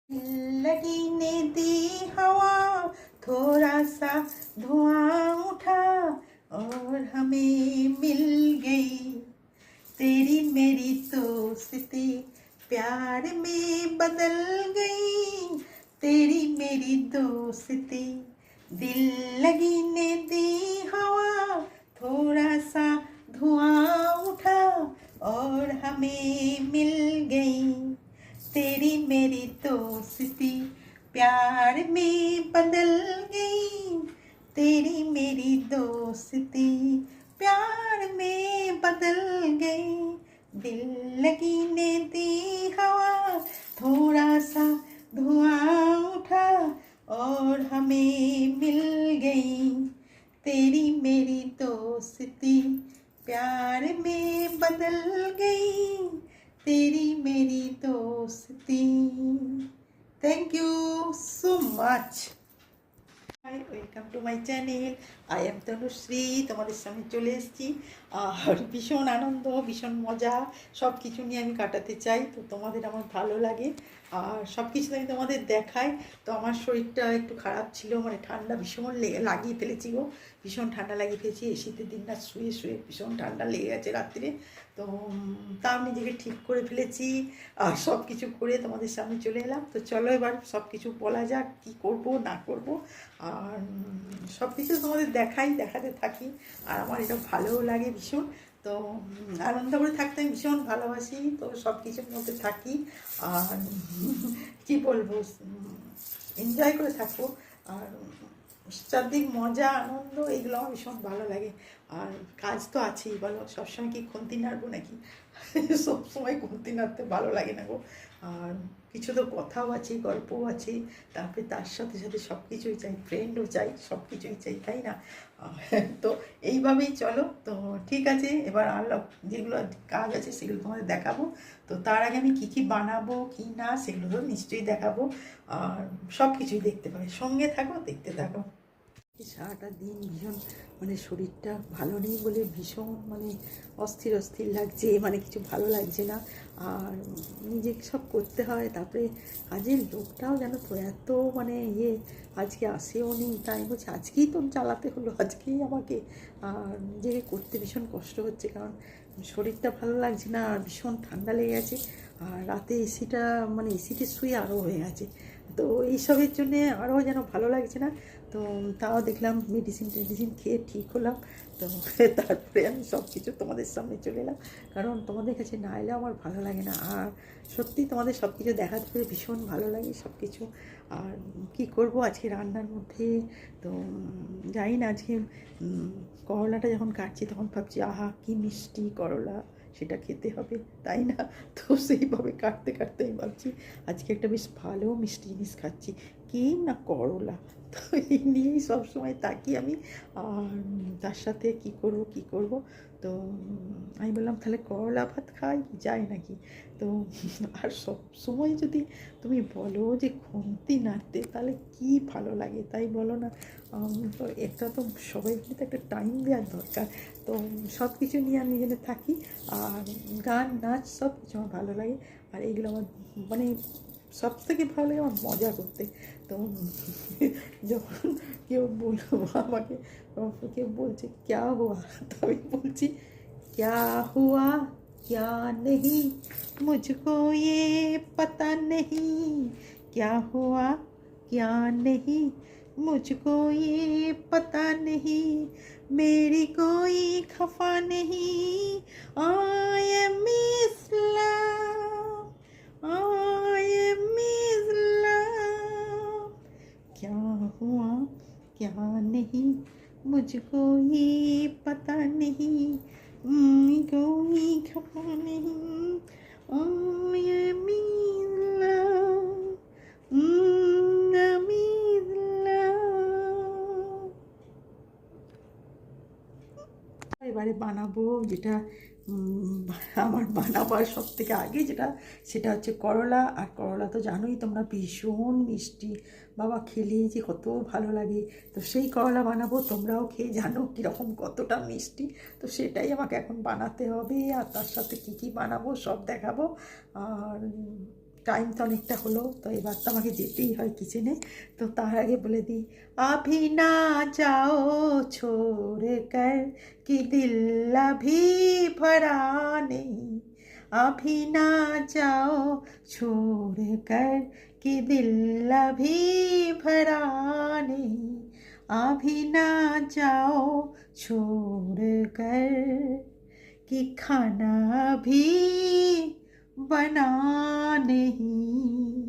लगी ने दी हवा, थोड़ा सा धुआं उठा और हमें मिल गई तेरी मेरी दोस्ती, प्यार में बदल गई तेरी मेरी दोस्ती। दिल लगी ने दी हवा, थोड़ा सा धुआं उठा और हमें मिल गई तेरी मेरी दोस्ती, प्यार में बदल गई तेरी मेरी दोस्ती, प्यार में बदल गई। दिल लगी ने दी हवा, थोड़ा सा धुआं उठा और हमें मिल गई तेरी मेरी दोस्ती, प्यार में बदल गई तेरी मेरी दोस्ती। Thank you so much. Hi, welcome to my channel. I am Tanushree, তোমাদের সামনে চলে এসেছি। আর ভীষণ আনন্দ, ভীষণ মজা সব কিছু নিয়ে আমি কাটাতে চাই, তো তোমাদের আমার ভালো লাগে আর সব কিছু আমি তোমাদের দেখাই। তো আমার শরীরটা একটু খারাপ ছিল, মানে ঠান্ডা ভীষণ লাগিয়ে ফেলেছি গো, ভীষণ ঠান্ডা লাগিয়ে ফেলেছি। এই শীতের দিনটা শুয়ে শুয়ে ভীষণ ঠান্ডা লেগে গেছে রাত্রে। তো তা আমি নিজেকে ঠিক করে ফেলেছি আর সব কিছু করে তোমাদের সামনে চলে এলাম। তো চলো এবার সব কিছু বলা যাক, কী করব না করব, আর সব কিছু তোমাদের দেখাতে থাকি। আর আমার এটা ভালোও লাগে ভীষণ, তো আনন্দ করে থাকতে আমি ভীষণ ভালোবাসি, তো সব কিছুর মধ্যে থাকি আর কী বলবো, এনজয় করে থাকবো। আর চারদিক মজা আনন্দ এগুলো আমার ভীষণ ভালো লাগে। আর কাজ তো আছেই, বলো সবসময় কি খুন্তি নাড়বো নাকি? সবসময় খুন্তি নাড়তে ভালো লাগে না গো। আর কিছু তো কথাও আছে, গল্পও আছে, তারপরে তার সাথে সাথে সব কিছুই চাই, ফ্রেন্ডও চাই, সব কিছুই চাই, তাই না? তো এইভাবেই চলো। তো ঠিক আছে, এবার আর যেগুলো কাজ আছে সেগুলো তোমাদের দেখাবো। তো তার আগে আমি কী কী বানাবো কী না সেগুলো তো নিশ্চয়ই দেখাবো, আর সব কিছুই দেখতে পাবে, সঙ্গে থাকো, দেখতে থাকো। সারাটা দিন ভীষণ মানে শরীরটা ভালো নেই বলে ভীষণ মানে অস্থির অস্থির লাগছে, মানে কিছু ভালো লাগছে না। আর নিজেকে সব করতে হয়, তারপরে কাজের লোকটাও যেন তো এত মানে আজকে আসেও নি, তাই বলছি আজকেই তো চালাতে হলো, আজকেই আমাকে। আর নিজেকে করতে ভীষণ কষ্ট হচ্ছে, কারণ শরীরটা ভালো লাগছে না, আর ভীষণ ঠান্ডা লেগে গেছে। আর রাতে এসিটা মানে এসিতে শুয়ে আরও হয়ে গেছে, তো এইসবের জন্যে আরও যেন ভালো লাগছে না। তো তাও দেখলাম মেডিসিন খেয়ে ঠিক হলাম। তো তারপরে আমি সব কিছু তোমাদের সামনে চলে এলাম, কারণ তোমাদের কাছে না এলে আমার ভালো লাগে না। আর সত্যি তোমাদের সব কিছু দেখাতে পেরে ভীষণ ভালো লাগে সব কিছু। আর কি করব আজকে রান্নার মধ্যে, তো জানি না, আজকে করলাটা যখন কাটছি তখন ভাবছি আহা কি মিষ্টি করলা, সেটা খেতে হবে, তাই না? তো সেইভাবে কাটতে কাটতে আমি ভাবছি আজকে একটা বেশ ভালো মিষ্টি জিনিস খাচ্ছি, কি না করলা। তো এই নিয়েই সবসময় তাকি আমি। আর তার সাথে কি করব, তো আমি বললাম তাহলে করলা ভাত খাই, যায় নাকি? তো আর সব সময় যদি তুমি বলো যে খুন্তি নাড়তে, তাহলে কি ভালো লাগে, তাই বলো না? তো একটা তো সবাইকে তো একটা টাইম দেওয়ার দরকার। তো সব কিছু নিয়ে আমি যেন থাকি, আর গান নাচ সব কিছু আমার ভালো লাগে। আর এইগুলো আমার মানে সব থেকে ভালো লাগে আমার মজা করতে। তো যখন কেউ বলবো আমাকে, কেউ বলছে ক্যা হুয়া, তো আমি বলছি ক্যা হুয়া क्या नहीं मुझको ये पता नहीं, क्या हुआ क्या नहीं मुझको ये पता नहीं, मेरी कोई खफा नहीं, I am Islam, I am इस्लाम, क्या हुआ क्या नहीं मुझको ये पता नहीं, कोई खफा नहीं, आई एम इस्लाम, আমি এবারে বানাবো যেটা আমার বানাবার সব থেকে আগে সেটা হচ্ছে করলা। আর করলা তো জানোই তোমরা ভীষণ মিষ্টি, বাবা খেলে যে কত ভালো লাগে। তো সেই করলা বানাবো, তোমরাও খেয়ে জানো কীরকম কতটা মিষ্টি। তো সেটাই আমাকে এখন বানাতে হবে, আর তার সাথে কী কী বানাবো সব দেখাবো। আর টাইম তো অনেকটা হলো, তো এবার তো আমাকে যেতেই হয় কিচেনে। তো তার আগে বলে দিই, अभी ना जाओ छोड़ कर कि दिल अभी भरा नहीं, अभी ना जाओ छोड़ कर कि दिल अभी भरा नहीं, अभी ना जाओ छोड़ कर कि खाना भी बना नहीं।